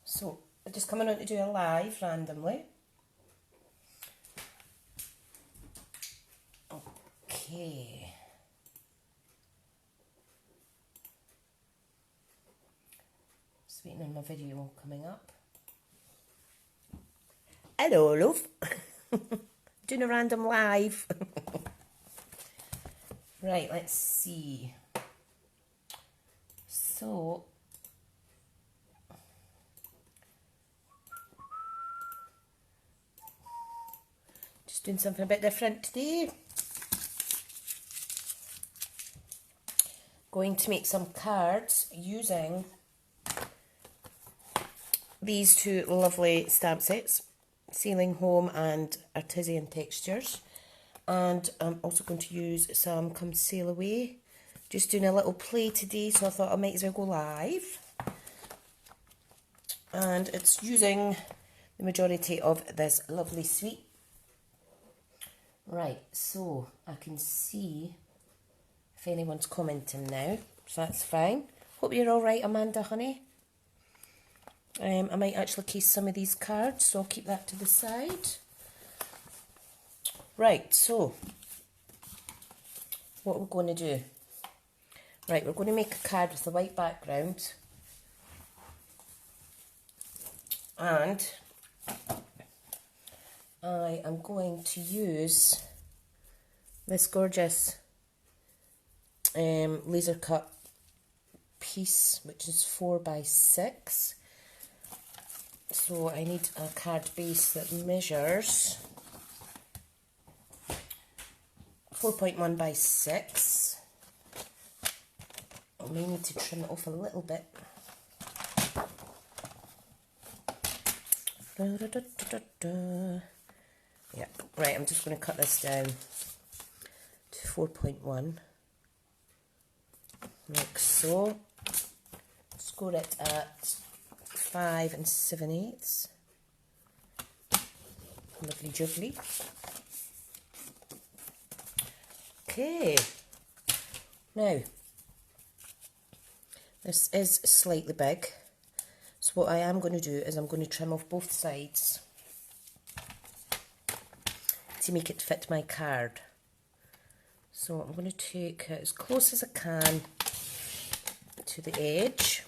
So, I'm just coming on to do a live randomly. Okay. Just waiting on my video coming up. Hello, love. Doing a random live. Right, let's see. So, just doing something a bit different today. Going to make some cards using these two lovely stamp sets, Sailing Home and Artisan Textures. And I'm also going to use some Come Sail Away. Just doing a little play today, so I thought I might as well go live. And it's using the majority of this lovely suite. Right, so I can see if anyone's commenting now, so that's fine. Hope you're all right, Amanda, honey. I might actually case some of these cards, so I'll keep that to the side. Right, so what we're going to do. Right, we're going to make a card with a white background. And I am going to use this gorgeous laser cut piece, which is 4x6. So I need a card base that measures 4.1 by 6. I may need to trim it off a little bit. Yeah, right, I'm just going to cut this down to 4.1, like so. Score it at 5 7/8. Lovely jubbly. Okay, now this is slightly big, so what I am going to do is I'm going to trim off both sides to make it fit my card. So I'm going to take it as close as I can to the edge,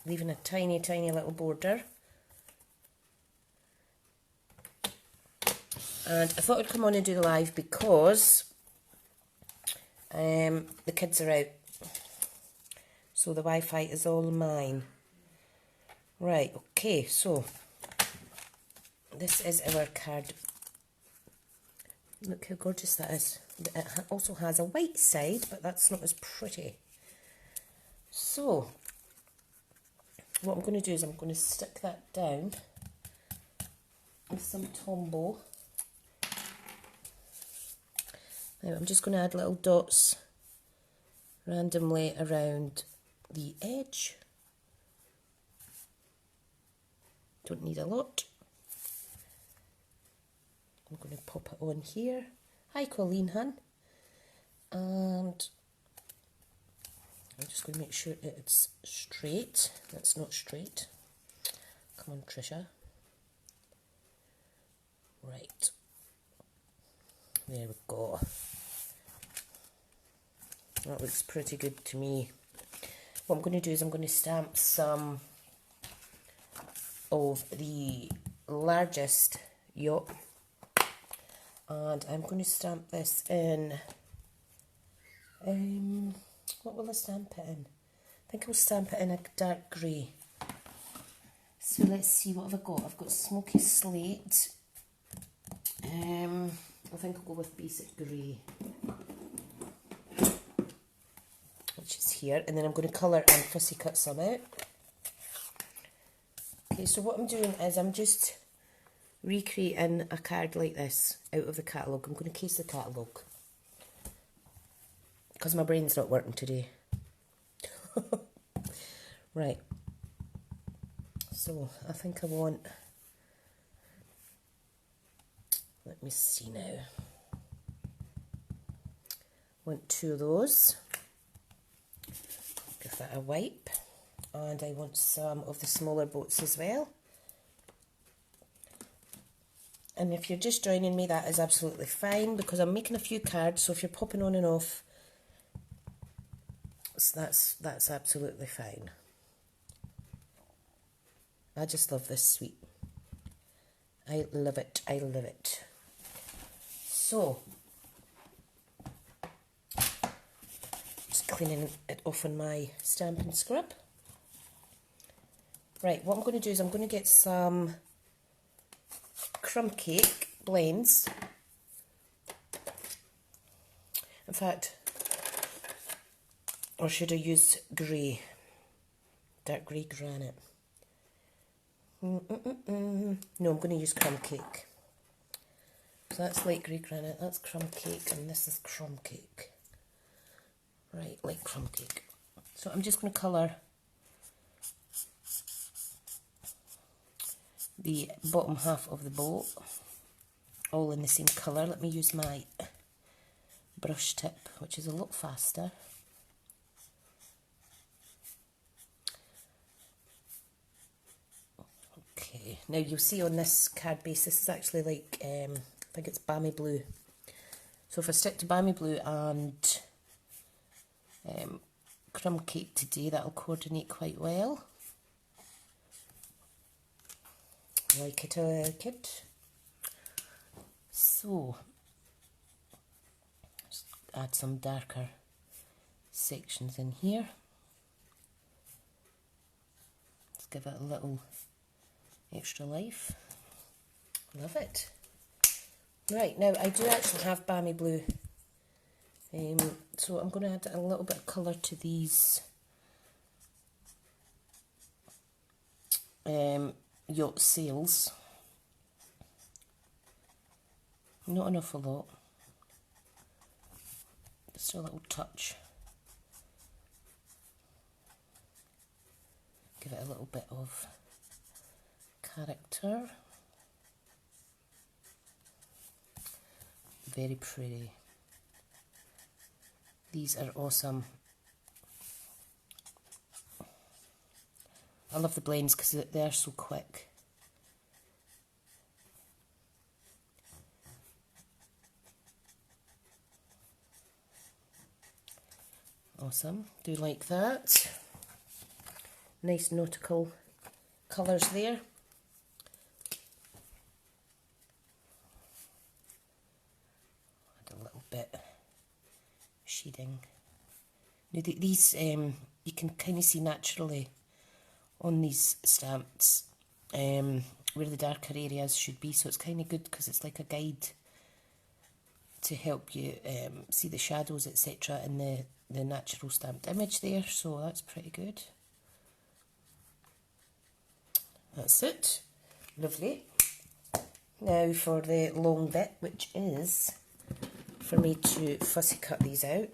leaving a tiny, tiny little border. And I thought I'd come on and do the live because the kids are out, so the Wi-Fi is all mine. Right, okay, so this is our card. Look how gorgeous that is. It also has a white side, but that's not as pretty. So what I'm going to do is I'm going to stick that down with some Tombow. Now I'm just going to add little dots randomly around the edge. Don't need a lot. I'm going to pop it on here. Hi Colleen, hun. And I'm just going to make sure it's straight. That's not straight. Come on, Tricia. Right. There we go. That looks pretty good to me. What I'm going to do is I'm going to stamp some of the largest yacht. And I'm going to stamp this in, what will I stamp it in? I think I'll stamp it in a dark grey. So let's see, what have I got? I've got Smoky Slate. I think I'll go with Basic Grey, which is here. And then I'm going to colour and fussy cut some out. Okay, so what I'm doing is I'm just recreating a card like this out of the catalogue. I'm going to case the catalogue because my brain's not working today. Right, so I think I want, let me see now, I want 2 of those. Give that a wipe. And I want some of the smaller boats as well. And if you're just joining me, that is absolutely fine, because I'm making a few cards, so if you're popping on and off, that's absolutely fine. I just love this sweet. I love it, I love it. So, just cleaning it off on my Stampin' scrub. Right, what I'm going to do is I'm going to get some crumb cake blends. In fact, or should I use grey? Dark grey granite. No, I'm going to use crumb cake. So that's light grey granite, that's crumb cake, and this is crumb cake. Right, light crumb cake. So I'm just going to colour the bottom half of the boat, all in the same colour. Let me use my brush tip, which is a lot faster. Okay, now you'll see on this card base, this is actually like, I think it's Balmy Blue. So if I stick to Balmy Blue and crumb cake today, that'll coordinate quite well. Like it, I like it. So, just add some darker sections in here. Let's give it a little extra life. Love it. Right, now I do actually have Balmy Blue. So I'm going to add a little bit of colour to these yacht sails. Not an awful lot, just a little touch. Give it a little bit of character. Very pretty. These are awesome. I love the blends because they're so quick. Awesome, do like that. Nice nautical colours there. Add a little bit shading. Now these you can kind of see naturally on these stamps where the darker areas should be, so it's kind of good because it's like a guide to help you see the shadows, etc., in the natural stamped image there, so that's pretty good. That's it. Lovely. Now for the long bit, which is for me to fussy cut these out.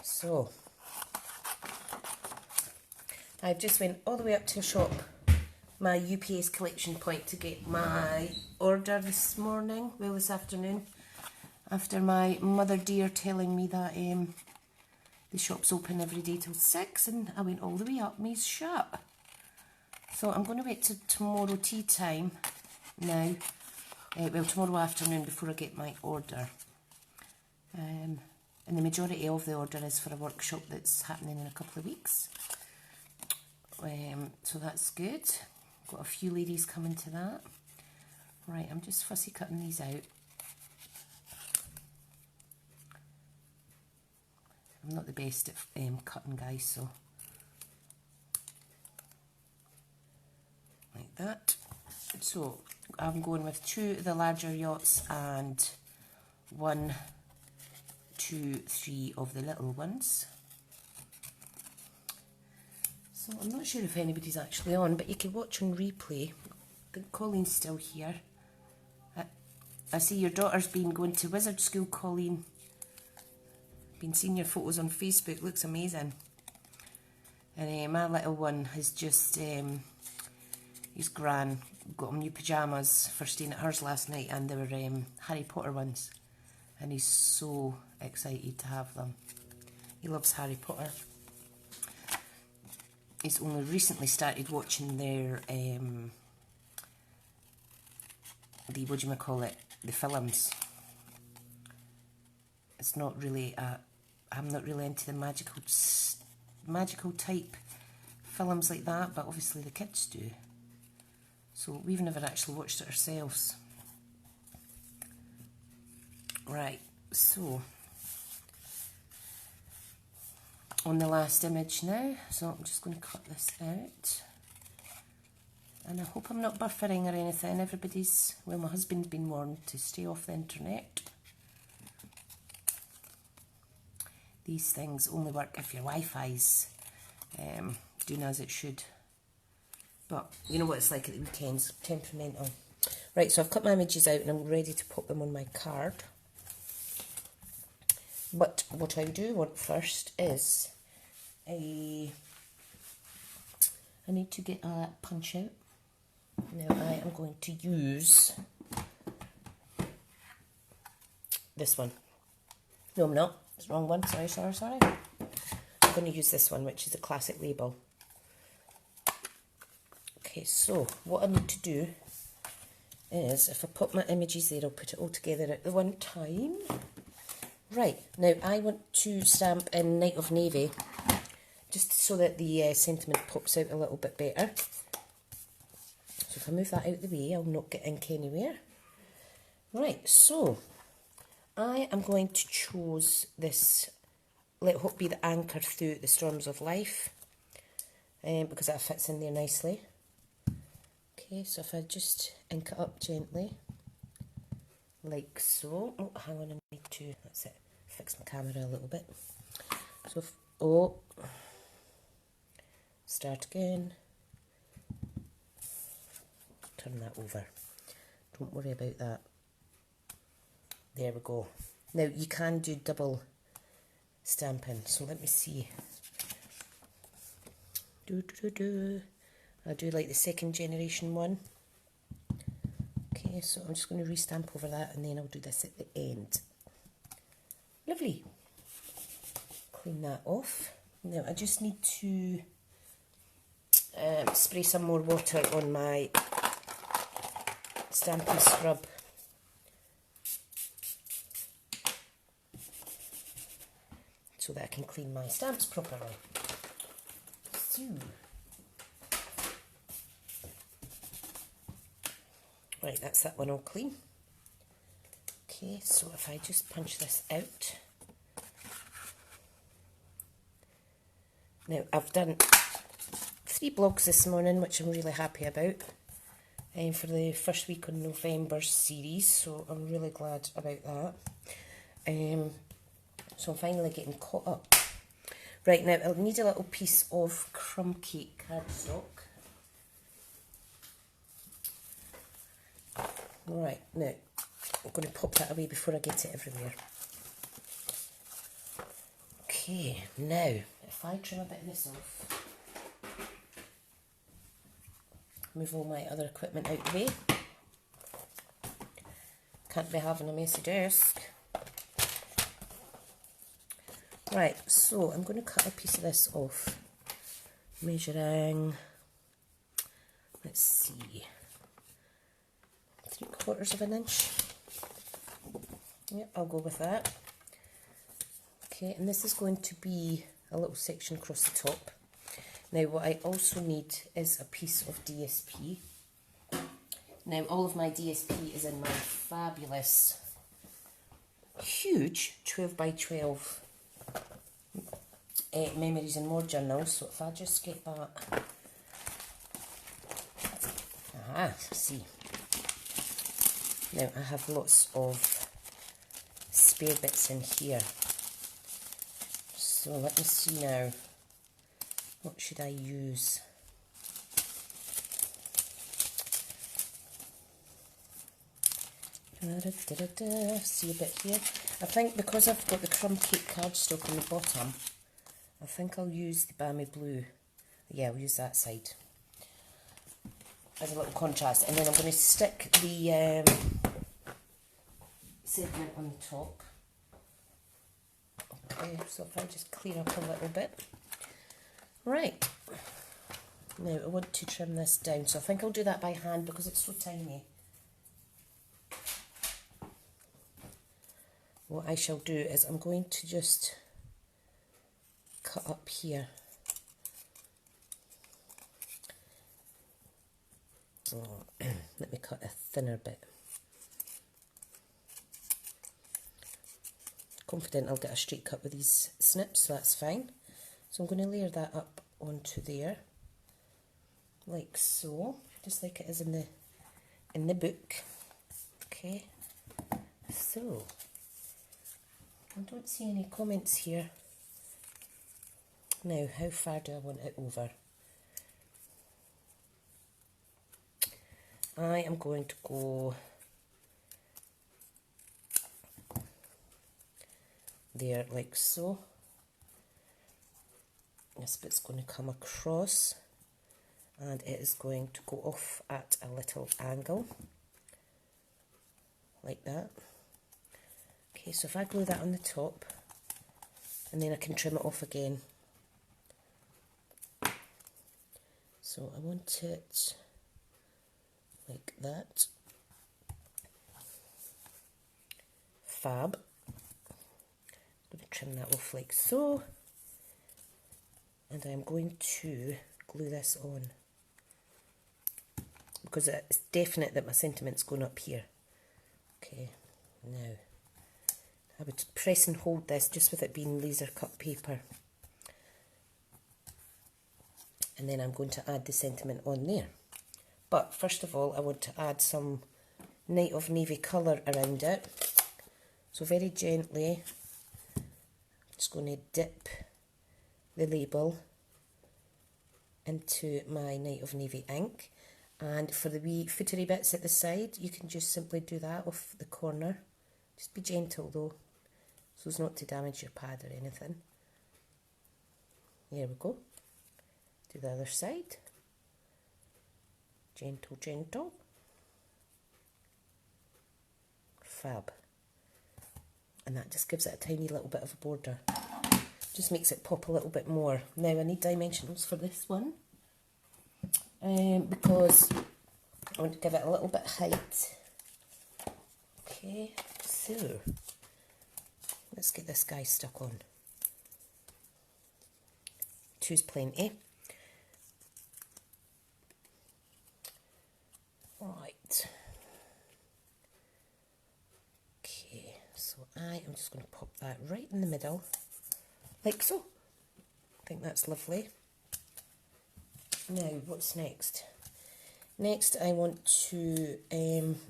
So, I've just went all the way up to a shop, my UPS collection point, to get my order this morning, well this afternoon, after my mother dear telling me that the shop's open every day till 6, and I went all the way up and he's shut. So I'm going to wait till tomorrow tea time now, well tomorrow afternoon, before I get my order. And the majority of the order is for a workshop that's happening in a couple of weeks. So that's good. Got a few ladies coming to that. Right, I'm just fussy cutting these out. I'm not the best at cutting, guys, so like that. So I'm going with 2 of the larger yachts and 1, 2, 3 of the little ones. So I'm not sure if anybody's actually on, but you can watch on replay. I think Colleen's still here. I see your daughter's been going to wizard school, Colleen. Been seeing your photos on Facebook, looks amazing. And my little one has just His gran got him new pyjamas for staying at hers last night, and they were Harry Potter ones. And he's so excited to have them. He loves Harry Potter. He's only recently started watching their, the films. It's not really, I'm not really into the magical type films like that, but obviously the kids do. So we've never actually watched it ourselves. Right, so on the last image now, so I'm just going to cut this out. And I hope I'm not buffering or anything. Everybody's, well, my husband's been warned to stay off the internet. These things only work if your Wi-Fi's doing as it should. But you know what it's like at the weekends, temperamental. Right, so I've cut my images out and I'm ready to pop them on my card. But what I do want first is I need to get a punch out. Now I am going to use this one. No, I'm not. It's the wrong one. Sorry. I'm going to use this one, which is a classic label. Okay, so what I need to do is, if I put my images there, I'll put it all together at the one time. Right, now I want to stamp in Night of Navy, just so that the sentiment pops out a little bit better. So if I move that out of the way, I'll not get ink anywhere. Right, so I am going to choose this Let Hope Be the Anchor Through the Storms of Life, because that fits in there nicely. Okay, so if I just ink it up gently, like so. Oh, hang on, I need to, that's it, fix my camera a little bit. So, start again, turn that over, don't worry about that. There we go. Now you can do double stamping, so let me see. I'll do like the second generation one. Okay, so I'm just going to restamp over that and then I'll do this at the end. Lovely. Clean that off. Now I just need to spray some more water on my Stampin' scrub. So that I can clean my stamps properly. So, right, that's that one all clean. Okay, so if I just punch this out. Now, I've done 3 blogs this morning, which I'm really happy about, for the first week of November series, so I'm really glad about that. So I'm finally getting caught up. Right, now I'll need a little piece of crumb cake cardstock. Right, now I'm going to pop that away before I get it everywhere. Okay, now if I trim a bit of this off, move all my other equipment out the way. Can't be having a messy desk. Right, so I'm going to cut a piece of this off, measuring, let's see, 3/4 of an inch. Yep, I'll go with that. Okay, and this is going to be a little section across the top. Now what I also need is a piece of DSP. Now all of my DSP is in my fabulous, huge 12 by 12 Memories and More journal. So if I just get that, see. Now I have lots of spare bits in here. So let me see now. What should I use? See a bit here. I think because I've got the crumb cake cardstock on the bottom, I think I'll use the Balmy Blue. Yeah, I'll use that side. as a little contrast. And then I'm going to stick the sentiment on the top. Okay, so if I just clear up a little bit. Right. Now I want to trim this down, so I think I'll do that by hand because it's so tiny. What I shall do is I'm going to just cut up here. Oh, let me cut a thinner bit. Confident I'll get a straight cut with these snips, so that's fine. So I'm going to layer that up onto there, like so, just like it is in the book. Okay, so I don't see any comments here. Now, how far do I want it over? I am going to go there, like so. This bit's going to come across and it is going to go off at a little angle, like that. Okay, so if I glue that on the top, and then I can trim it off again. So I want it like that. Fab. I'm going to trim that off like so. And I'm going to glue this on, because it's definite that my sentiment's going up here. Okay, now I would press and hold this just with it being laser cut paper. And then I'm going to add the sentiment on there. But first of all, I want to add some Night of Navy colour around it. So very gently, I'm just going to dip the label into my Night of Navy ink, and for the wee footery bits at the side you can just simply do that off the corner. Just be gentle though, so as not to damage your pad or anything. There we go. Do the other side. Gentle, gentle. Fab. And that just gives it a tiny little bit of a border. Just makes it pop a little bit more. Now I need dimensionals for this one, because I want to give it a little bit of height. Okay, so let's get this guy stuck on. 2's plenty. Right. Okay, so I am just going to pop that right in the middle. Like so. I think that's lovely. Now, what's next? Next, I want to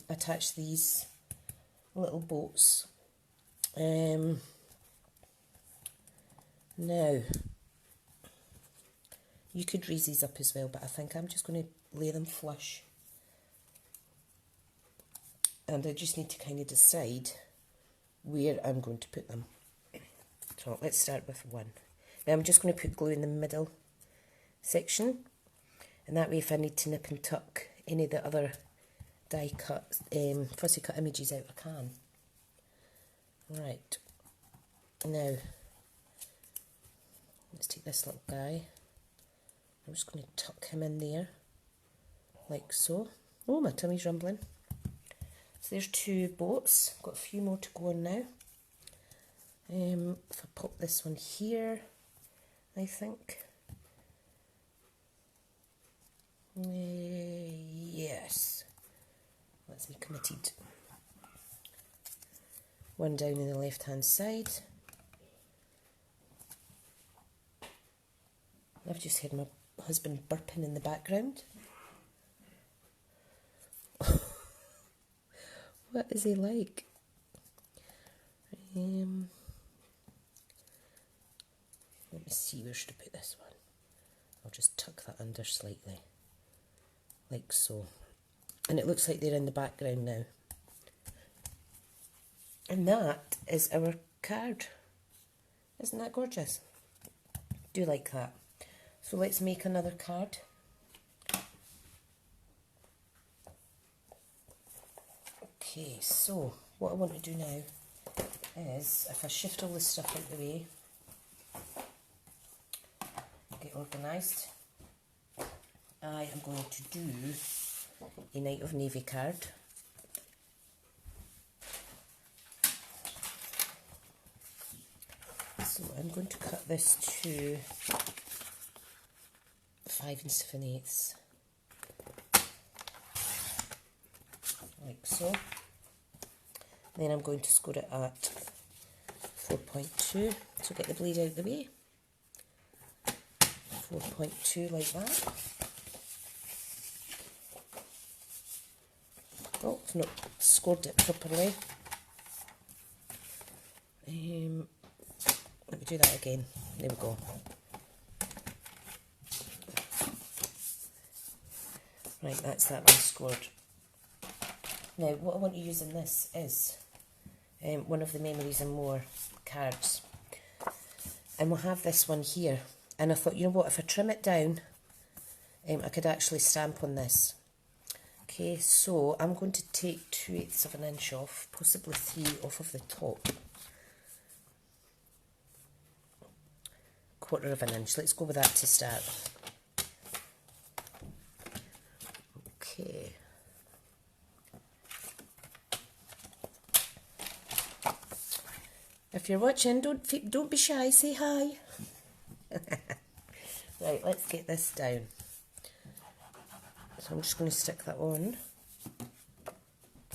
attach these little boats. Now, you could raise these up as well, but I think I'm just going to lay them flush. And I just need to kind of decide where I'm going to put them. So let's start with one. Now I'm just going to put glue in the middle section, and that way if I need to nip and tuck any of the other die cut, fussy cut images out, I can. Right, now let's take this little guy. I'm just going to tuck him in there, like so. Oh, my tummy's rumbling. So there's 2 boats. Got a few more to go on now. If I pop this one here, I think. Yes. That's me committed. One down in the left hand side. I've just heard my husband burping in the background. What is he like? Let me see where should I put this one. I'll just tuck that under slightly, like so. And it looks like they're in the background now. And that is our card. Isn't that gorgeous? Do like that. So let's make another card. Okay, so what I want to do now is, if I shift all this stuff out the way, get organised, I am going to do a Night of Navy card. So I'm going to cut this to 5 7/8, like so. Then I'm going to score it at 4.2, so get the blade out of the way. 4.2 like that. Oh, I've not scored it properly. Let me do that again. There we go. Right, that's that one scored. Now, what I want to use in this is one of the Memories and More cards. And we'll have this one here. And I thought, you know what, if I trim it down, I could actually stamp on this. Okay, so I'm going to take 2/8 of an inch off, possibly 3 off of the top. 1/4 of an inch. Let's go with that to start. Okay. If you're watching, don't be shy. Say hi. Right, let's get this down. So I'm just going to stick that on,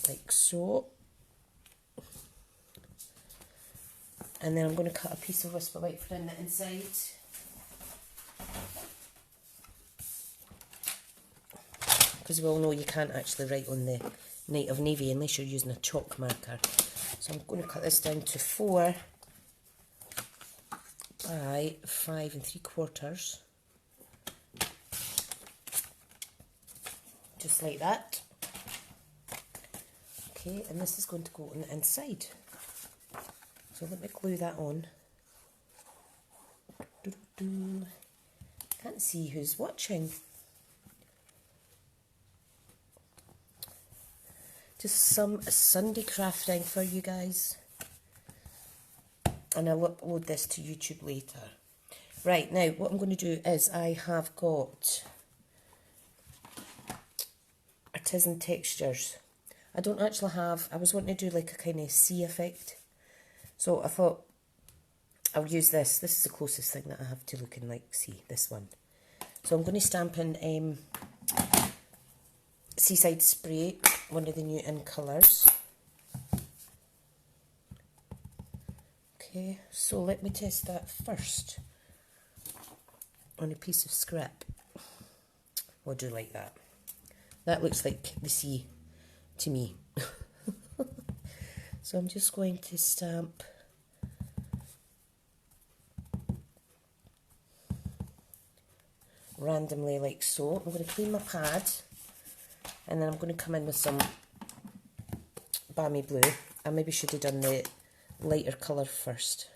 like so. And then I'm going to cut a piece of Whisper White for in the inside. Because we all know you can't actually write on the Night of Navy unless you're using a chalk marker. So I'm going to cut this down to 4 by 5 3/4. Just like that. Okay, and this is going to go on the inside. So let me glue that on. Can't see who's watching. Just some Sunday crafting for you guys. And I'll upload this to YouTube later. Right, now what I'm going to do is I have got Artisan Textures. I don't actually have, I was wanting to do like a kind of sea effect. So I thought I'll use this. This is the closest thing that I have to looking like sea, this one. So I'm going to stamp in Seaside Spray, one of the new in colours. Okay, so let me test that first on a piece of scrap. We'll do like that. That looks like the sea to me. So I'm just going to stamp randomly like so. I'm going to clean my pad and then I'm going to come in with some balmy blue. I maybe should have done the lighter colour first.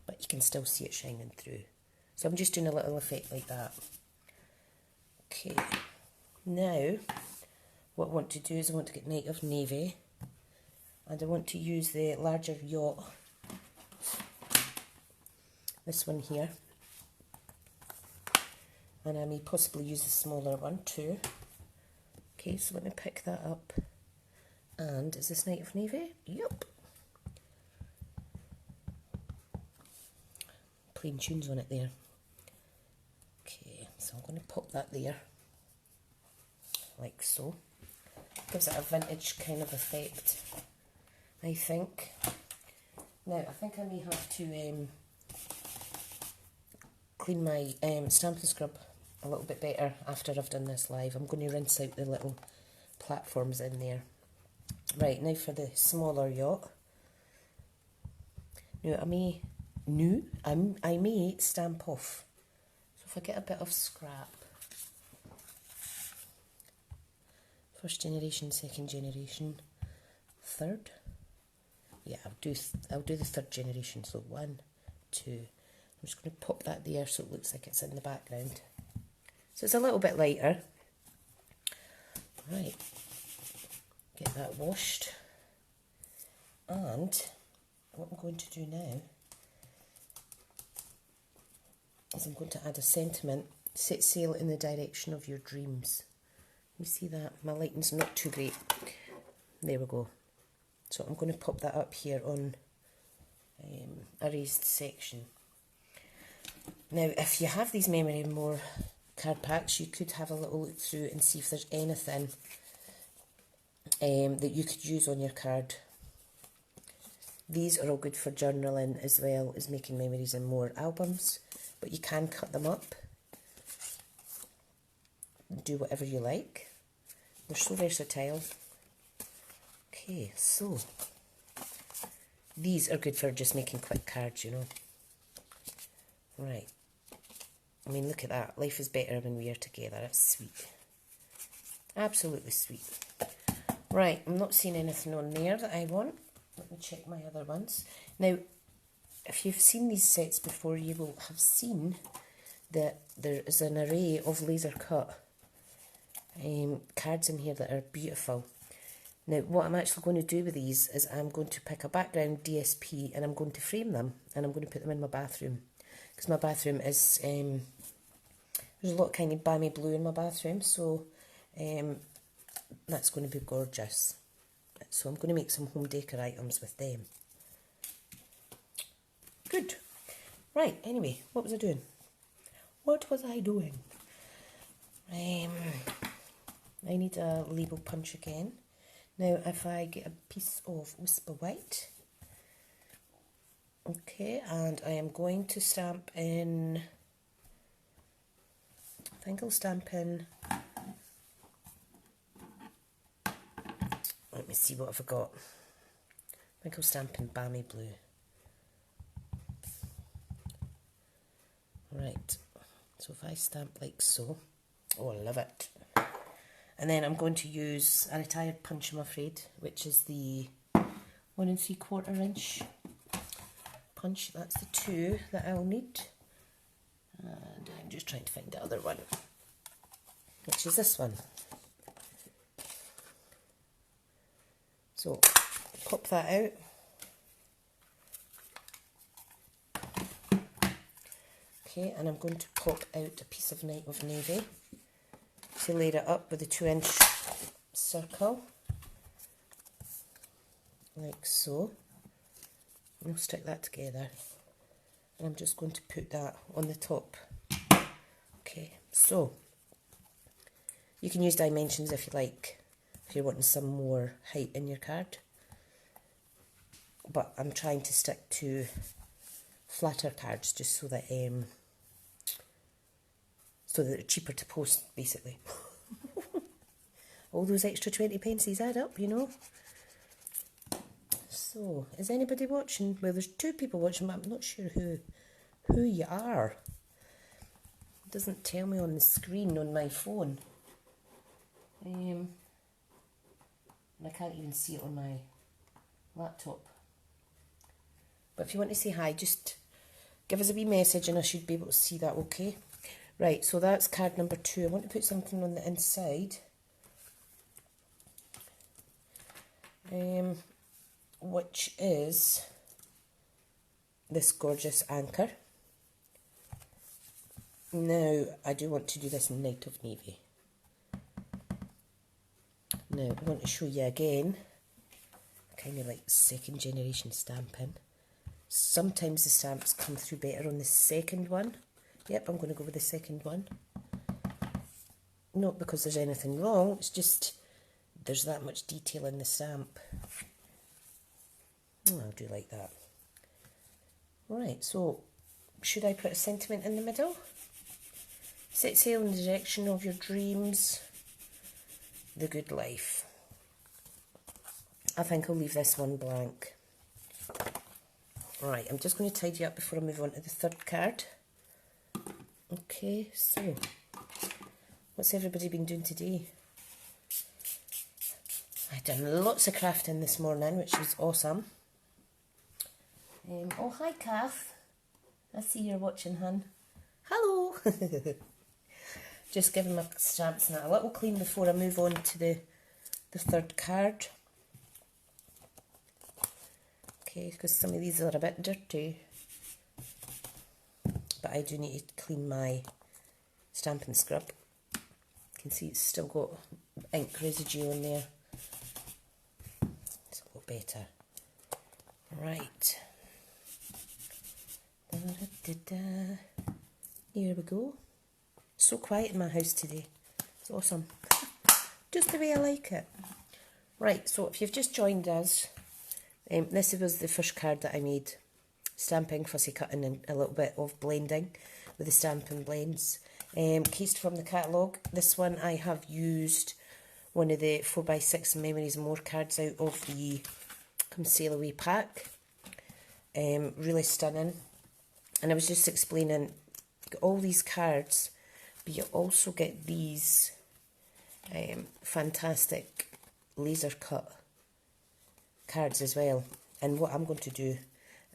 But you can still see it shining through. So I'm just doing a little effect like that. Okay, now what I want to do is I want to get Night of Navy and I want to use the larger yacht, this one here, and I may possibly use the smaller one too. Okay, so let me pick that up. And is this Night of Navy? Yep. Plain tunes on it there. Okay, so I'm going to pop that there, like so. Gives it a vintage kind of effect, I think. Now, I think I may have to clean my Stampin' Scrub a little bit better after I've done this live. I'm going to rinse out the little platforms in there. Right, now for the smaller yacht. Now I may stamp off. So if I get a bit of scrap, first generation, second generation, third. Yeah, I'll do the third generation. So 1, 2. I'm just going to pop that there so it looks like it's in the background. So it's a little bit lighter. Right, get that washed. And what I'm going to do now is I'm going to add a sentiment, set sail in the direction of your dreams. You see that? My lighting's not too great. There we go. So I'm going to pop that up here on a raised section. Now, if you have these Memory and More card packs, you could have a little look through and see if there's anything that you could use on your card. These are all good for journaling as well as making Memories and More albums, but you can cut them up and do whatever you like. They're so versatile. Okay, so these are good for just making quick cards, you know. Right. I mean, look at that. Life is better when we are together. That's sweet. Absolutely sweet. Right, I'm not seeing anything on there that I want. Let me check my other ones. Now, if you've seen these sets before, you will have seen that there is an array of laser cut cards in here that are beautiful. Now, what I'm actually going to do with these is I'm going to pick a background DSP and I'm going to frame them and I'm going to put them in my bathroom. Because my bathroom is, there's a lot of kind of balmy blue in my bathroom, so that's going to be gorgeous. So I'm going to make some home decor items with them. Good. Right, anyway, what was I doing? What was I doing? I need a label punch again. Now, if I get a piece of Whisper White, okay, and I am going to stamp in, I think I'll stamp in, let me see what I've got. I think I'll stamp in Balmy Blue. Right, so if I stamp like so, oh, I love it. And then I'm going to use a retired punch, I'm afraid, which is the 1 3/4 inch punch. That's the 2 that I'll need. And I'm just trying to find the other one, which is this one. So, pop that out. Okay, and I'm going to pop out a piece of Night of Navy to layer it up with a 2-inch circle, like so. And I'll stick that together. And I'm just going to put that on the top. Okay, so you can use dimensions if you like, if you're wanting some more height in your card. But I'm trying to stick to flatter cards just so that they're cheaper to post, basically. All those extra 20 pences add up, you know. So, is anybody watching? Well, there's 2 people watching, but I'm not sure who you are. It doesn't tell me on the screen on my phone. And I can't even see it on my laptop. But if you want to say hi, just give us a wee message and I should be able to see that, okay? Right, so that's card number 2. I want to put something on the inside. Which is this gorgeous anchor. Now, I do want to do this in Night of Navy. Now, I want to show you again, kind of like 2nd generation Stampin'. Sometimes the stamps come through better on the 2nd one. Yep, I'm going to go with the 2nd one. Not because there's anything wrong, it's just there's that much detail in the stamp. Oh, I do like that. Right, so should I put a sentiment in the middle? Set sail in the direction of your dreams, the good life. I think I'll leave this one blank. Right, I'm just going to tidy up before I move on to the 3rd card. Okay, so what's everybody been doing today? I've done lots of crafting this morning, which was awesome. Oh, hi, Kath. I see you're watching, hun. Hello. Just giving my stamps a little clean before I move on to the third card. Okay, because some of these are a bit dirty. But I do need to clean my Stampin' scrub. You can see it's still got ink residue on there. It's a lot better. Right. Here we go. So quiet in my house today. It's awesome. Just the way I like it. Right, so if you've just joined us, this was the first card that I made. Stamping, fussy cutting and a little bit of blending with the Stampin' blends. Cased from the catalogue. This one I have used one of the 4x6 Memories and More cards out of the Come Sail Away pack. Really stunning. And I was just explaining, all these cards, but you also get these fantastic laser cut cards as well. And what I'm going to do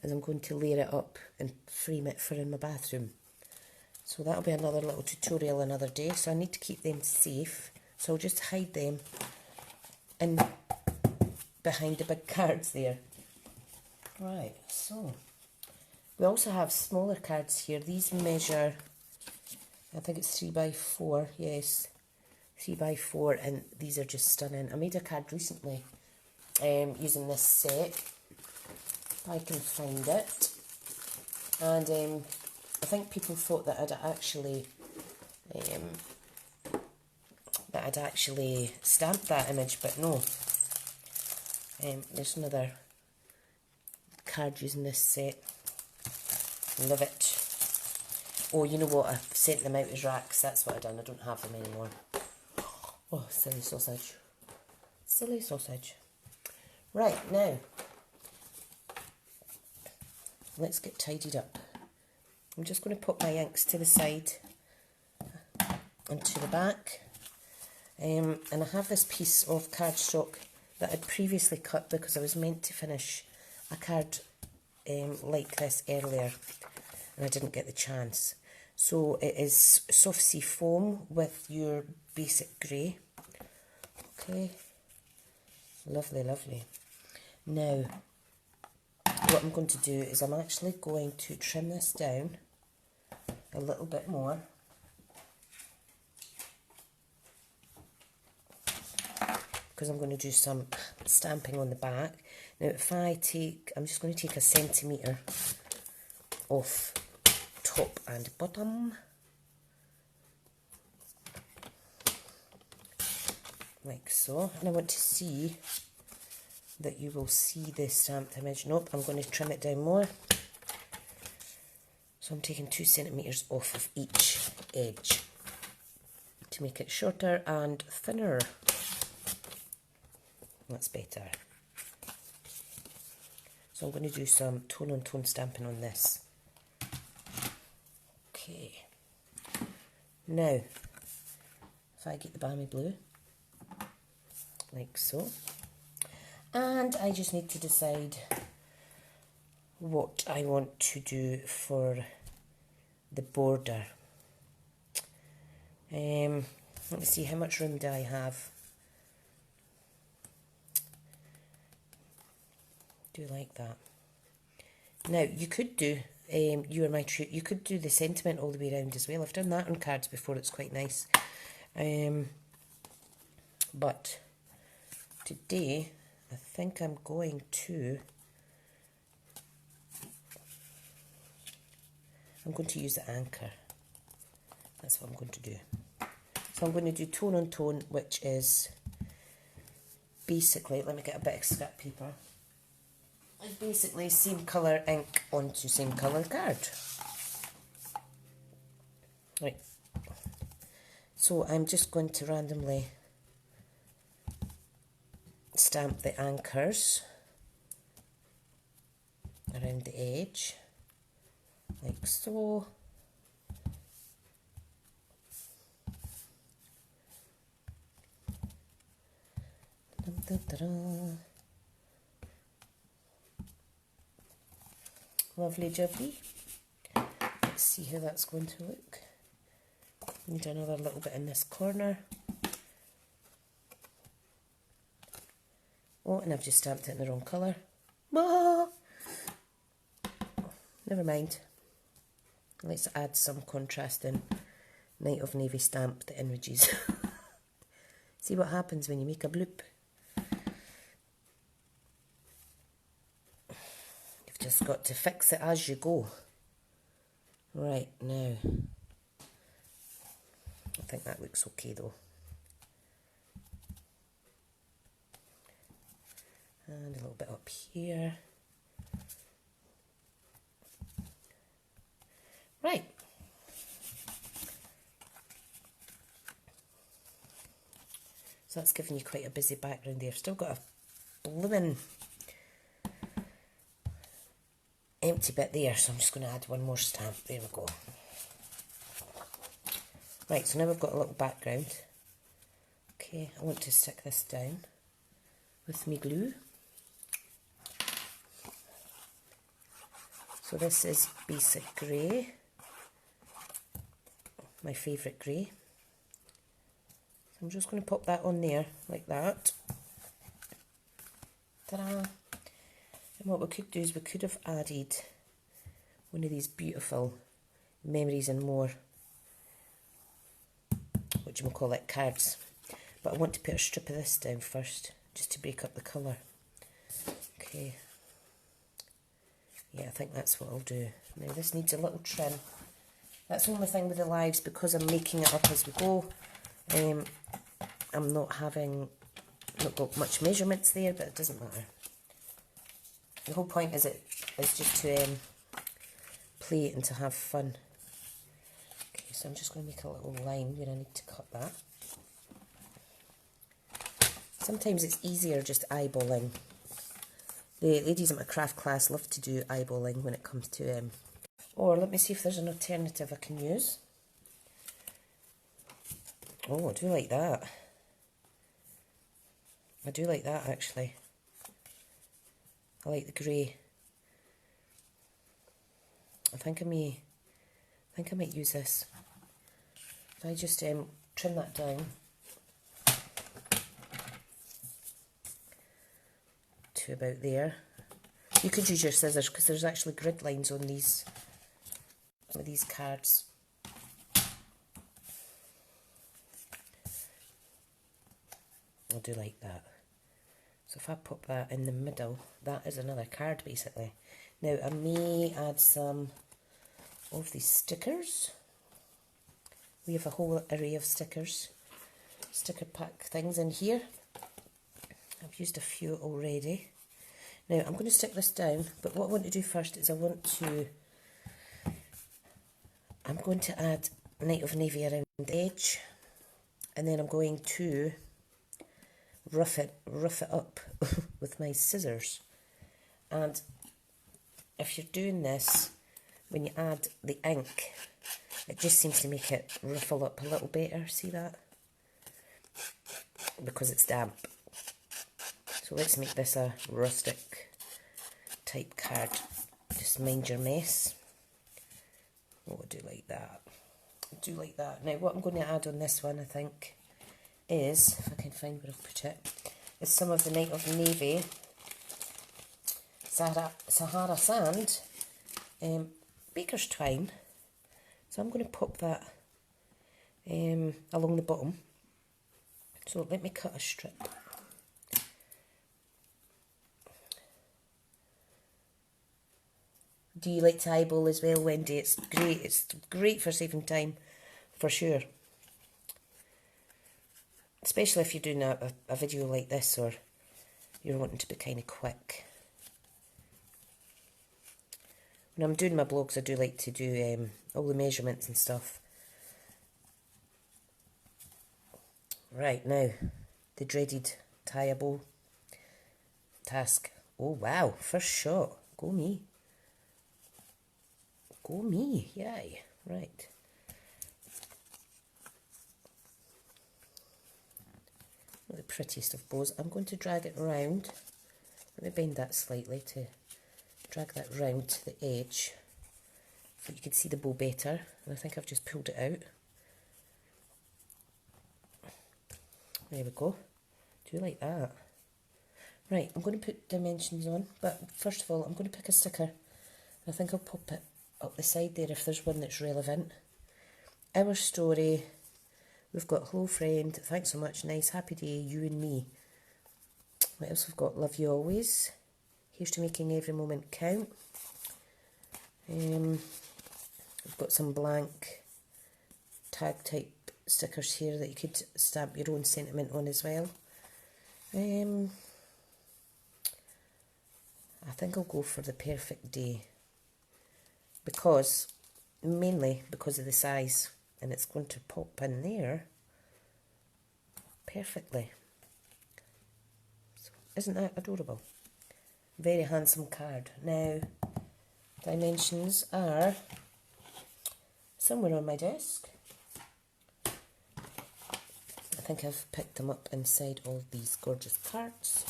is I'm going to layer it up and frame it for in my bathroom. So that'll be another little tutorial another day. So I need to keep them safe. So I'll just hide them in behind the big cards there. Right, so we also have smaller cards here. These measure, I think it's 3x4, yes, 3x4, and these are just stunning. I made a card recently using this set, if I can find it, and I think people thought that I'd actually stamped that image, but no. There's another card using this set. Love it. Oh, you know what? I've sent them out as racks. That's what I've done. I don't have them anymore. Oh, silly sausage. Silly sausage. Right, now, let's get tidied up. I'm just going to put my inks to the side and to the back. And I have this piece of cardstock that I'd previously cut because I was meant to finish a card like this earlier and I didn't get the chance. So it is soft sea foam with your basic grey. Okay, lovely, lovely. Now, what I'm going to do is I'm actually going to trim this down a little bit more. Because I'm going to do some stamping on the back. Now if I take, I'm just going to take 1 centimetre off top and bottom. Like so. And I want to see that you will see the stamped image. Nope, I'm going to trim it down more. So I'm taking 2 centimetres off of each edge to make it shorter and thinner. That's better. So I'm going to do some tone-on-tone stamping on this. Okay. Now, if I get the balmy blue, like so, and I just need to decide what I want to do for the border. Let me see, how much room do I have? Do like that. Now you could do You Are My True. You could do the sentiment all the way around as well. I've done that on cards before. It's quite nice. But today I think I'm going to use the anchor. That's what I'm going to do. So I'm going to do tone on tone, which is basically, let me get a bit of scrap paper. It's basically same colour ink onto same colour card. Right. So I'm just going to randomly stamp the anchors around the edge, like so. Dun, dun, dun. Lovely jubbly. Let's see how that's going to look. Need another little bit in this corner. Oh, and I've just stamped it in the wrong colour. Ah! Never mind. Let's add some contrasting Night of Navy stamp to images. See what happens when you make a bloop. You've just got to fix it as you go. Right, now. I think that looks okay though. And a little bit up here. Right. So that's giving you quite a busy background there. Still got a blooming empty bit there, so I'm just going to add one more stamp. There we go. Right, so now we've got a little background. Okay, I want to stick this down with my glue. So this is basic grey, my favourite grey. So I'm just going to pop that on there like that. Ta-da! And what we could do is we could have added one of these beautiful Memories and More, what do you call it, cards. But I want to put a strip of this down first, just to break up the colour. Okay. Yeah, I think that's what I'll do. Now this needs a little trim. That's the only thing with the lives, because I'm making it up as we go. I'm not got much measurements there, but it doesn't matter. The whole point is just to play and to have fun. Okay, so I'm just going to make a little line where I need to cut that. Sometimes it's easier just eyeballing. The ladies at my craft class love to do eyeballing when it comes to... Or let me see if there's an alternative I can use. Oh, I do like that. I do like that, actually. I like the grey. I think I might use this. If I just trim that down to about there. You could use your scissors because there's actually grid lines on these cards. I do like that. So if I pop that in the middle, that is another card basically. Now I may add some of these stickers. We have a whole array of stickers, sticker pack things in here. I've used a few already. Now I'm going to stick this down, but what I want to do first is I'm going to add Night of Navy around the edge, and then I'm going to rough it up with my scissors. And if you're doing this, when you add the ink, it just seems to make it ruffle up a little better. See that? Because it's damp. So let's make this a rustic type card. Just mind your mess. Oh, I do like that. I do like that. Now what I'm going to add on this one, I think, is, if I can find where I've put it, is some of the Night of Navy Sahara Sand baker's twine. So I'm going to pop that along the bottom. So let me cut a strip. Do you like to eyeball as well, Wendy? It's great. It's great for saving time, for sure. Especially if you're doing a video like this, or you're wanting to be kind of quick. When I'm doing my blogs, I do like to do all the measurements and stuff. Right, now, the dreaded tie-a-bow task. Oh, wow, first shot. Go me. Go me, yay. Right. Not the prettiest of bows. I'm going to drag it round. Let me bend that slightly to drag that round to the edge so you can see the bow better. And I think I've just pulled it out. There we go. Do you like that? Right, I'm going to put dimensions on, but first of all I'm going to pick a sticker. I think I'll pop it up the side there if there's one that's relevant. Our story. We've got hello friend, thanks so much, nice, happy day, you and me. What else we've got? Love you always. Here's to making every moment count. We've got some blank tag type stickers here that you could stamp your own sentiment on as well. I think I'll go for the perfect day, mainly because of the size, and it's going to pop in there perfectly. So, isn't that adorable? Very handsome card. Now, dimensions are somewhere on my desk. I think I've picked them up inside all these gorgeous cards.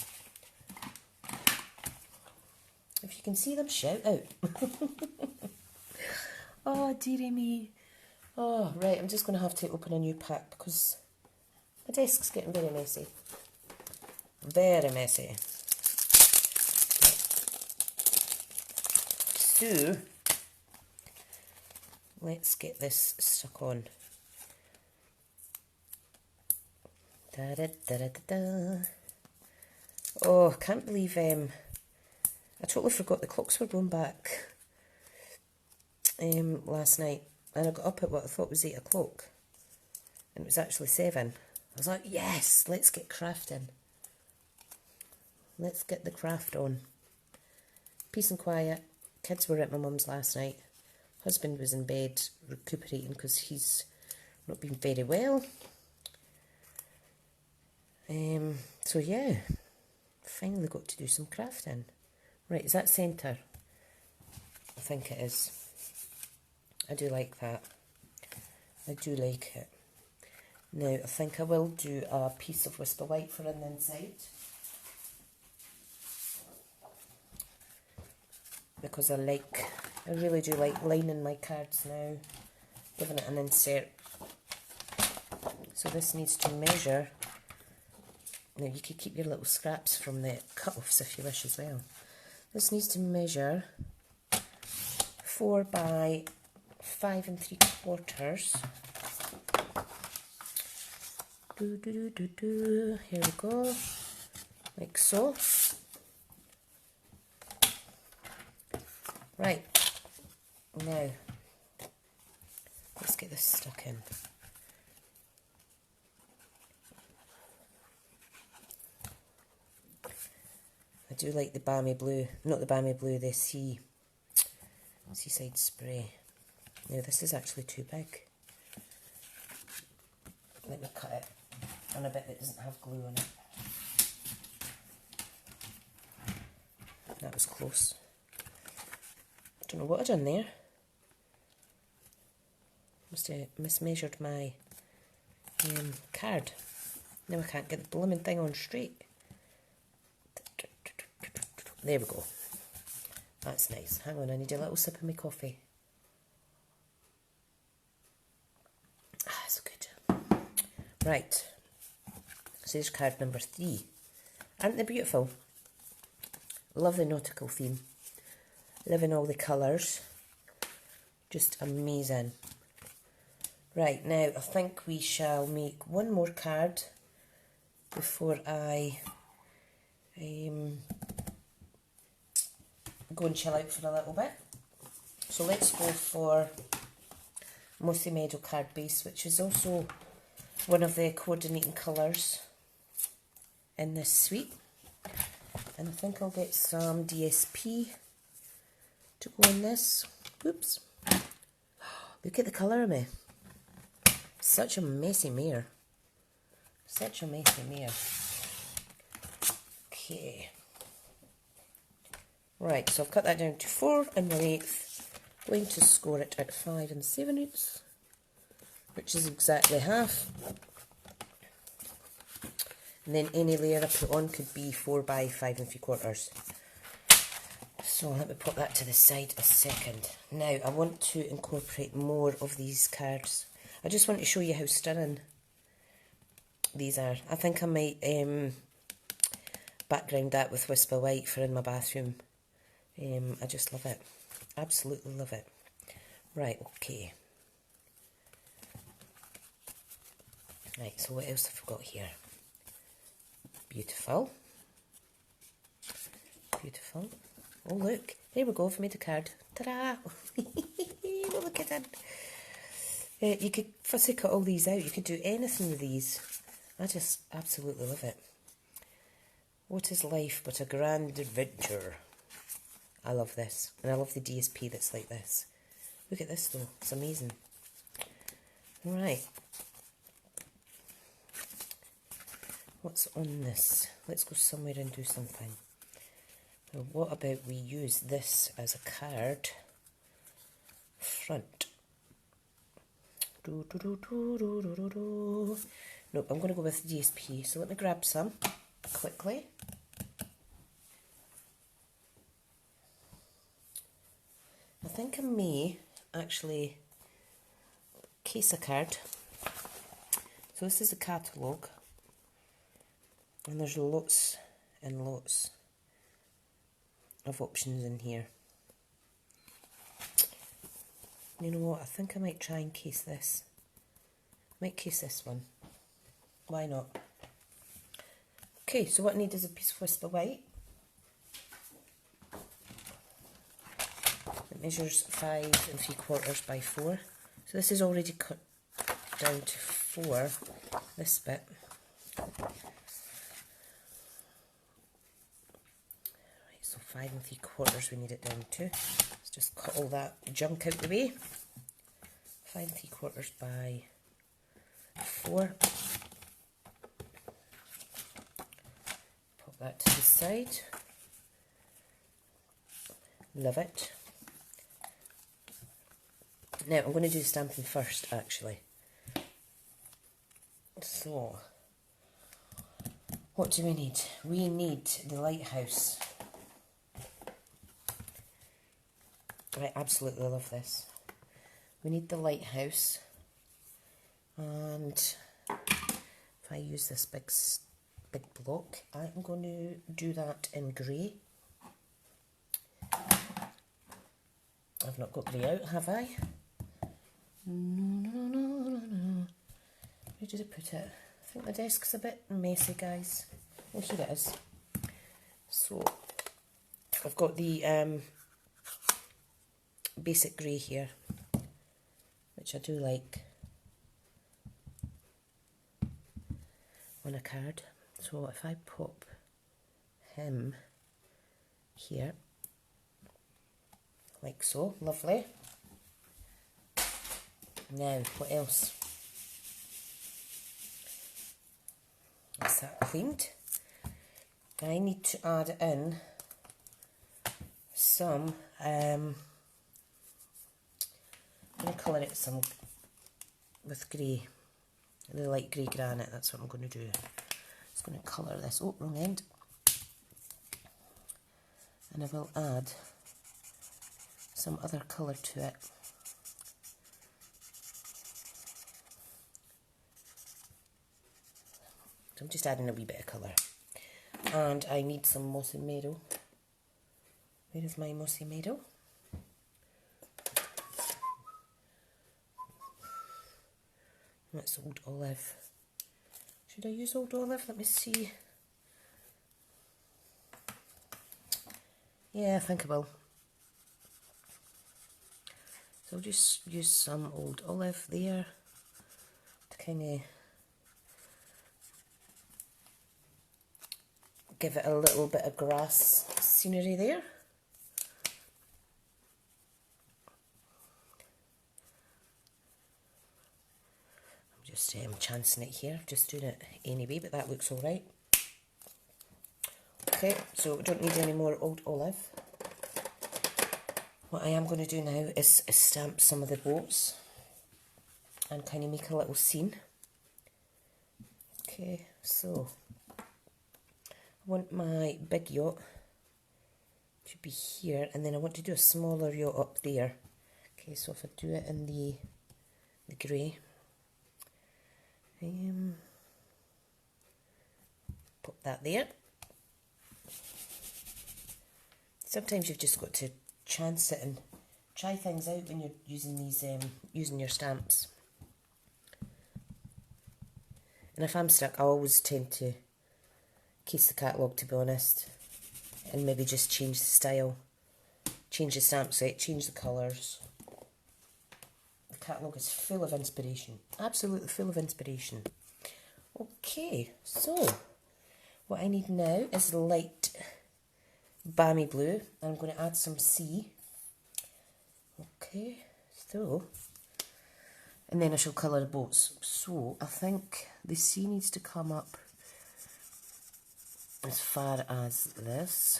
If you can see them, shout out. Oh, dearie me. Oh, right, I'm just going to have to open a new pack because my desk's getting very messy. Very messy. So, let's get this stuck on. Da da da da da. Oh, I can't believe I totally forgot the clocks were going back last night, and I got up at what I thought was 8 o'clock, and it was actually 7. I was like, yes, let's get crafting. Let's get the craft on. Peace and quiet. Kids were at my mum's last night. Husband was in bed recuperating because he's not been very well. So yeah, finally got to do some crafting. Right, is that centre? I think it is. I do like that. I do like it. Now, I think I will do a piece of Whisper White for on the inside, because I really do like lining my cards now, giving it an insert. So this needs to measure. Now you could keep your little scraps from the cut-offs if you wish as well. This needs to measure 4 by 5 3/4. Here we go, like so. Right, now let's get this stuck in. I do like the balmy blue, not the balmy blue, the seaside spray. Now this is actually too big. Let me cut it on a bit that doesn't have glue on it. That was close. Don't know what I've done there. Must have mismeasured my card. Now I can't get the blooming thing on straight. There we go. That's nice. Hang on, I need a little sip of my coffee. Ah, that's good. Right. So there's card number 3. Aren't they beautiful? Love the nautical theme. Loving all the colours. Just amazing. Right, now I think we shall make one more card before I go and chill out for a little bit. So let's go for Mossy Meadow card base, which is also one of the coordinating colours in this suite. And I think I'll get some DSP to go in this. Oops. Look at the colour of me. Such a messy mare. Such a messy mare. Okay. Right, so I've cut that down to 4 1/8. Going to score it at 5 7/8, which is exactly half. And then any layer I put on could be 4 by 5 3/4. So let me put that to the side a second. Now I want to incorporate more of these cards. I just want to show you how stunning these are. I think I might background that with Whisper White for in my bathroom. I just love it. Absolutely love it. Right, okay. Right, so what else have we got here? Beautiful. Beautiful. Oh, look. There we go. I've made a card. Ta-da! Look at that. You could fussy cut all these out. You could do anything with these. I just absolutely love it. What is life but a grand adventure? I love this. And I love the DSP that's like this. Look at this though. It's amazing. Right. What's on this? Let's go somewhere and do something. Well, what about we use this as a card front? Nope, I'm going to go with DSP. So let me grab some quickly. I think I may actually case a card. So this is a catalogue. And there's lots and lots of options in here. You know what, I think I might try and case this. Might case this one. Why not? Okay, so what I need is a piece of Whisper White. It measures 5 3/4 by 4. So this is already cut down to 4, this bit. So 5 3/4 we need it down to. Let's just cut all that junk out the way. 5 3/4 by 4. Pop that to the side. Love it. Now I'm going to do the stamping first actually. So, what do we need? We need the lighthouse. I absolutely love this. We need the lighthouse, and if I use this big block, I'm going to do that in grey. I've not got grey out, have I? No. Where did I put it? I think my desk's a bit messy, guys. Oh, here it is. So, I've got the basic grey here, which I do like on a card. So if I pop him here, like so, lovely. Now, what else? That's that cleaned. I need to add in some I'm going to colour it some with grey, the light grey granite. That's what I'm going to do. Just going to colour this. Oh, wrong end. And I will add some other colour to it. So I'm just adding a wee bit of colour. And I need some mossy meadow. Where is my mossy meadow? That's Old Olive. Should I use Old Olive? Let me see. Yeah, I think I will. So I'll just use some Old Olive there to kind of give it a little bit of grass scenery there. Just chancing it here, just doing it anyway, but that looks alright. Okay, so we don't need any more Old Olive. What I am going to do now is stamp some of the boats and kind of make a little scene. Okay, so I want my big yacht to be here, and then I want to do a smaller yacht up there. Okay, so if I do it in the grey. Put that there. Sometimes you've just got to chance it and try things out when you're using these, using your stamps. And if I'm stuck, I always tend to case the catalogue, to be honest, and maybe just change the style, change the stamp set, change the colours. The catalogue is full of inspiration, absolutely full of inspiration. Okay, so what I need now is light balmy blue, and I'm going to add some sea. Okay, so, and then I shall colour the boats. So I think the sea needs to come up as far as this.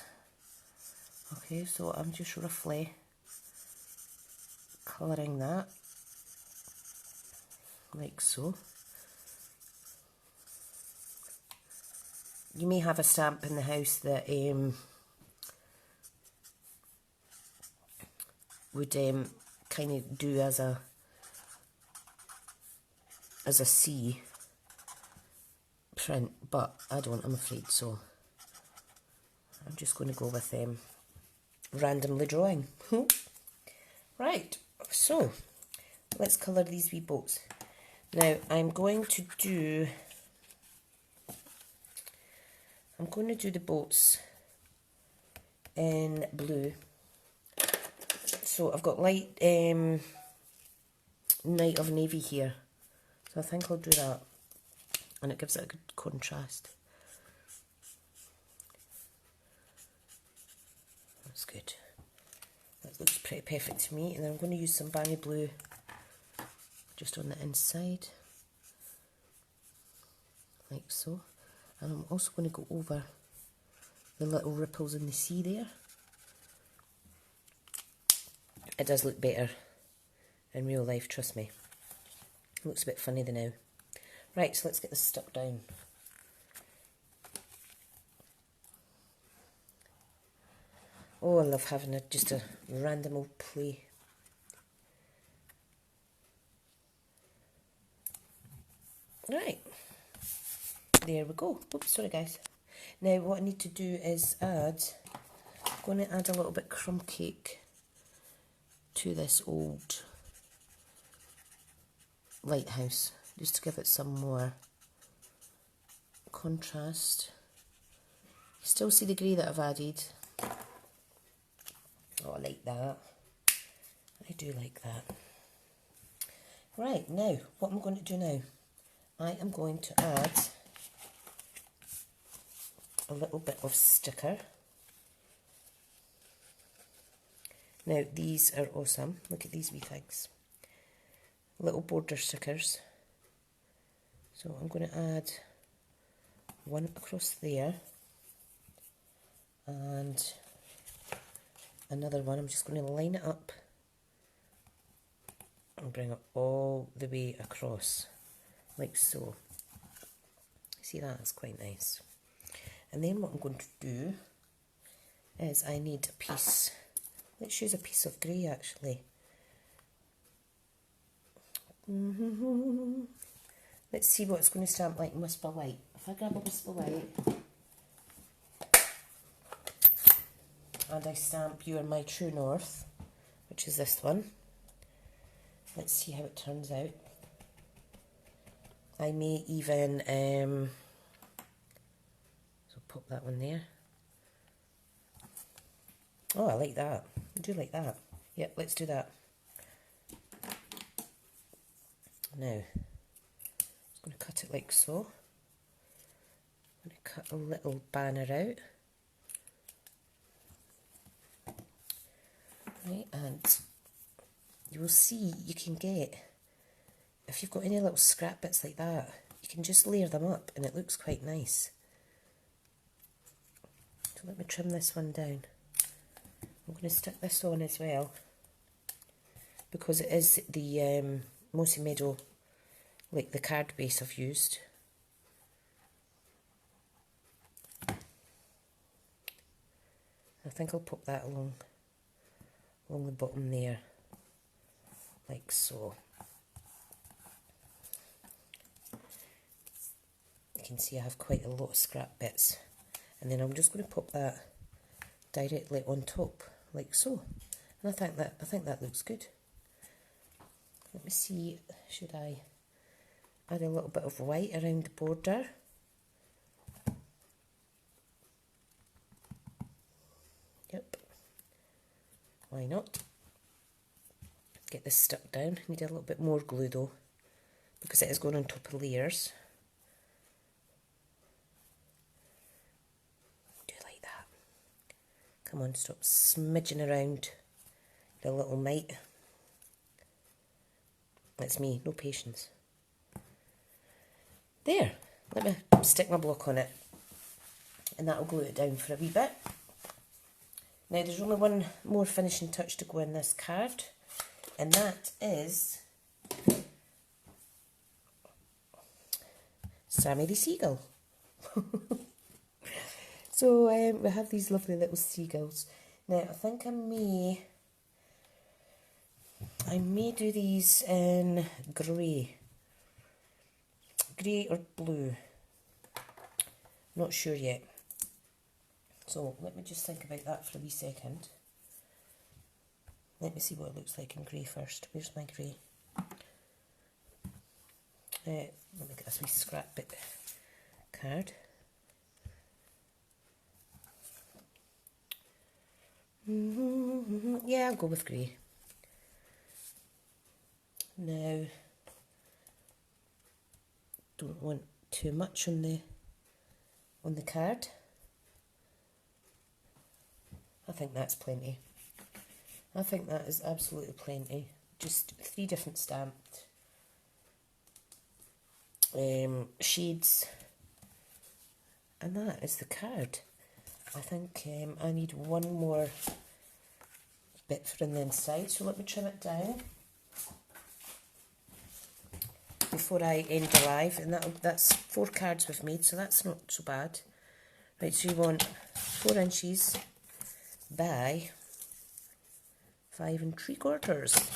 Okay, so I'm just roughly colouring that, like so. You may have a stamp in the house that would kind of do as a C print, but I don't, I'm afraid, so I'm just going to go with randomly drawing. Right, so let's colour these wee boats. Now I'm going to do the boats in blue. So I've got light Night of Navy here, so I think I'll do that, and it gives it a good contrast. That's good. That looks pretty perfect to me. And then I'm going to use some balmy blue just on the inside, like so. And I'm also going to go over the little ripples in the sea there. It does look better in real life, trust me. It looks a bit funny the now. Right, so let's get this stuck down. Oh, I love having just a random old play. Right, there we go. Oops, sorry guys. Now what I need to do is I'm going to add a little bit crumb cake to this old lighthouse, just to give it some more contrast. You still see the grey that I've added. Oh, I like that. I do like that. Right, now, what I'm going to do now, I am going to add a little bit of sticker. Now, these are awesome. Look at these wee things. Little border stickers. So I'm going to add one across there and another one. I'm just going to line it up and bring it all the way across, like so. See, that's quite nice. And then what I'm going to do is I need a piece. Let's use a piece of grey actually. Let's see what it's going to stamp like in Whisper White. If I grab a Whisper White and I stamp You Are My True North, which is this one. Let's see how it turns out. I may even so pop that one there. Oh, I like that. I do like that. Yep, let's do that. Now, I'm just going to cut it like so. I'm going to cut a little banner out. Right, and you will see you can get, if you've got any little scrap bits like that, you can just layer them up and it looks quite nice. So let me trim this one down. I'm going to stick this on as well, because it is the Mossy Meadow, like the card base I've used. I think I'll pop that along the bottom there, like so. You can see I have quite a lot of scrap bits. And then I'm just going to pop that directly on top, like so. And I think that looks good. Let me see, should I add a little bit of white around the border? Yep. Why not? Get this stuck down. Need a little bit more glue though, because it is going on top of layers. Do like that. Come on, stop smidging around the little mite. That's me, no patience. There, let me stick my block on it, and that'll glue it down for a wee bit. Now there's only one more finishing touch to go in this card, and that is Sammy the Seagull. So we have these lovely little seagulls. Now I think I may do these in grey or blue, not sure yet. So let me just think about that for a wee second. Let me see what it looks like in grey first. Where's my grey? Let me get this wee scrap bit card. Yeah, I'll go with grey. Now, don't want too much on the card. I think that's plenty. I think that is absolutely plenty. Just 3 different stamped shades, and that is the card. I think I need one more bit for on the inside, so let me trim it down before I end the live, and that's 4 cards we've made, so that's not so bad. Right, so you want 4 inches by 5 3/4.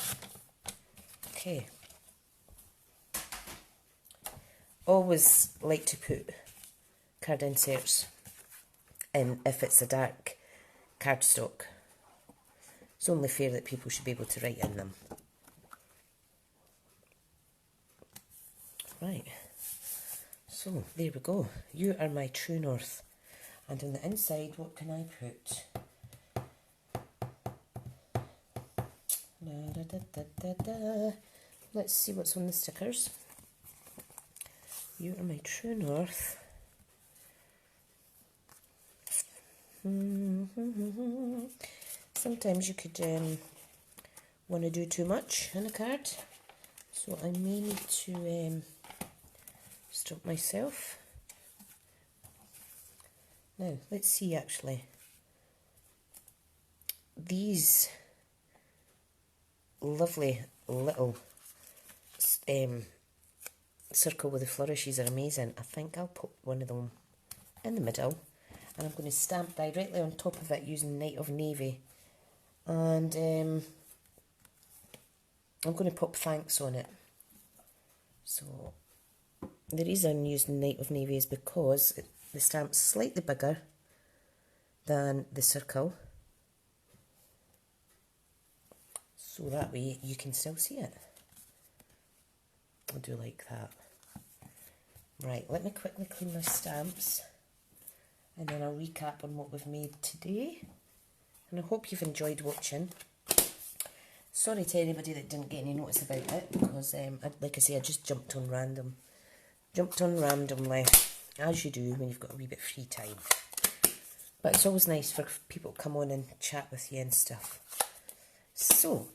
Okay. Always like to put card inserts in if it's a dark cardstock. It's only fair that people should be able to write in them. Right, so there we go. You are my true north. And on the inside, what can I put? Let's see what's on the stickers. You are my true north. Sometimes you could want to do too much in a card, so I may need to stop myself. Now, let's see actually. These lovely little circle with the flourishes are amazing. I think I'll put one of them in the middle, and I'm going to stamp directly on top of it using Night of Navy, and I'm going to pop thanks on it. So the reason I'm using Night of Navy is because the stamp's slightly bigger than the circle, so that way you can still see it. I do like that. Right, let me quickly clean my stamps, and then I'll recap on what we've made today. And I hope you've enjoyed watching. Sorry to anybody that didn't get any notice about it, because like I say, I just jumped on randomly, as you do when you've got a wee bit of free time. But it's always nice for people to come on and chat with you and stuff. So,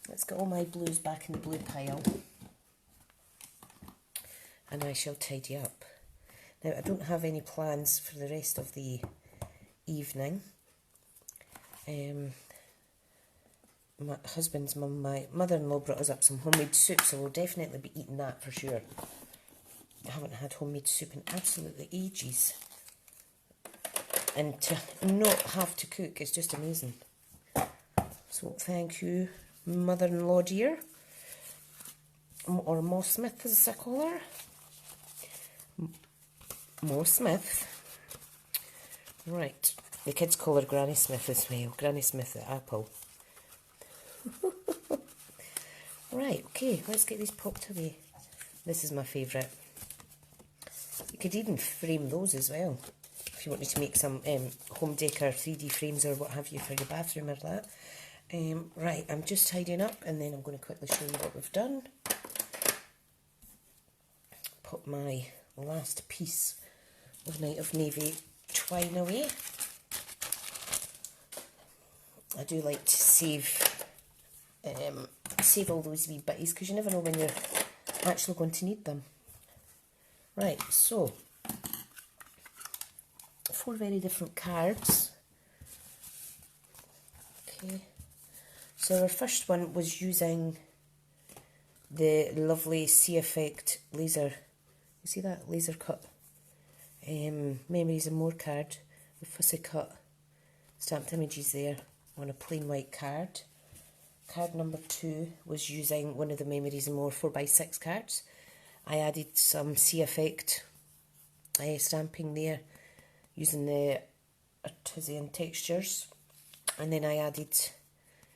let's get all my blues back in the blue pile, and I shall tidy up. Now, I don't have any plans for the rest of the evening. My husband's mum, my mother-in-law, brought us up some homemade soup, so we'll definitely be eating that for sure. I haven't had homemade soup in absolutely ages, and to not have to cook is just amazing. So thank you, mother-in-law dear, or Moss Smith as I call her. more Smith. Right, the kids call her Granny Smith as well. Granny Smith at Apple. Right, okay, let's get these popped away. This is my favourite. You could even frame those as well, if you wanted to make some home decor 3D frames or what have you for your bathroom or that. Right, I'm just tidying up and then I'm going to quickly show you what we've done. Put my last piece of Night of Navy twine away. I do like to save all those wee bitties because you never know when you're actually going to need them. Right, so 4 very different cards. Okay, so our first one was using the lovely C Effect laser. You see that laser cut Memories and More card with fussy cut stamped images there on a plain white card. Card number 2 was using one of the Memories and More 4x6 cards. I added some C Effect stamping there using the artisan textures, and then I added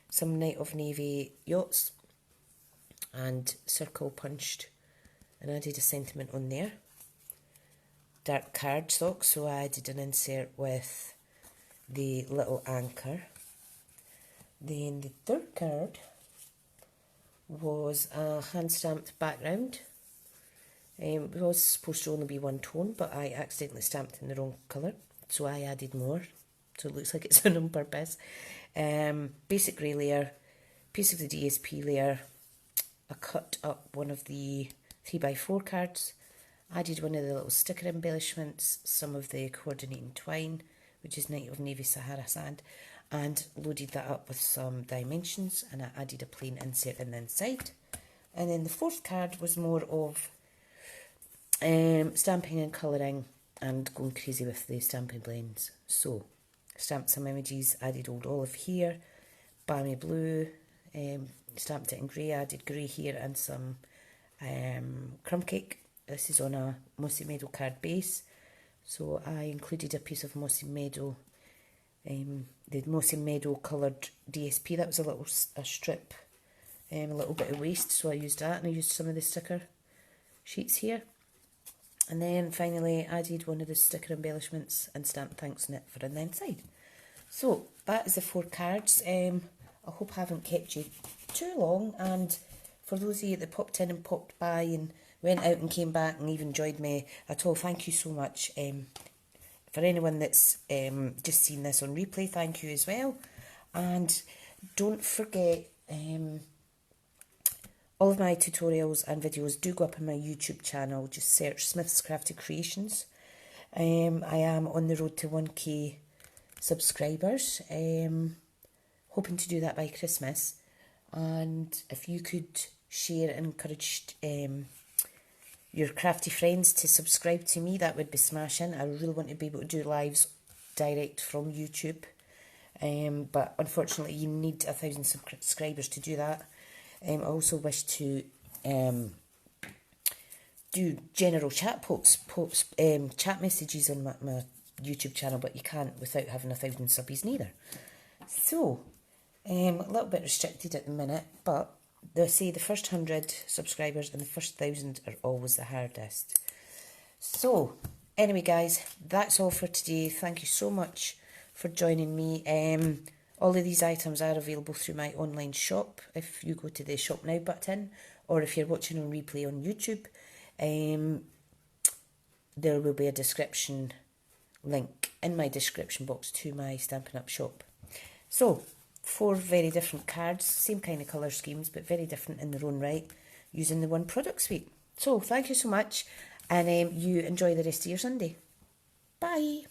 some Night of Navy yachts and circle punched and added a sentiment on there. Dark cardstock, so I added an insert with the little anchor. Then the third card was a hand stamped background. It was supposed to only be one tone, but I accidentally stamped in the wrong colour, so I added more, so it looks like it's done on purpose. Basic grey layer, piece of the DSP layer, I cut up one of the 3x4 cards, added one of the little sticker embellishments, some of the coordinating twine, which is Night of Navy Sahara Sand, and loaded that up with some dimensions, and I added a plain insert in the inside. And then the fourth card was more of stamping and colouring and going crazy with the stamping blends. So, stamped some images, added Old Olive here, Balmy Blue, stamped it in grey, added grey here and some crumb cake. This is on a Mossy Meadow card base, so I included a piece of Mossy Meadow, the Mossy Meadow coloured DSP. That was a strip, a little bit of waste, so I used that, and I used some of the sticker sheets here. And then finally added one of the sticker embellishments and stamped thanks on it for on the inside. So that is the 4 cards. I hope I haven't kept you too long, and for those of you that popped in and popped by and went out and came back and even joined me at all, thank you so much. For anyone that's just seen this on replay, thank you as well. And don't forget, all of my tutorials and videos do go up on my YouTube channel. Just search Smith's Crafty Creations. I am on the road to 1k subscribers. Hoping to do that by Christmas. And if you could share and encourage your crafty friends to subscribe to me, that would be smashing. I really want to be able to do lives direct from YouTube. But unfortunately you need 1,000 subscribers to do that. I also wish to do general chat chat messages on my YouTube channel, but you can't without having 1,000 subbies neither. So, a little bit restricted at the minute, but they say the first 100 subscribers and the first 1,000 are always the hardest. So, anyway guys, that's all for today. Thank you so much for joining me. All of these items are available through my online shop if you go to the Shop Now button, or if you're watching on replay on YouTube, there will be a description link in my description box to my Stampin' Up shop. So, 4 very different cards, same kind of colour schemes, but very different in their own right, using the one product suite. So, thank you so much, and you enjoy the rest of your Sunday. Bye!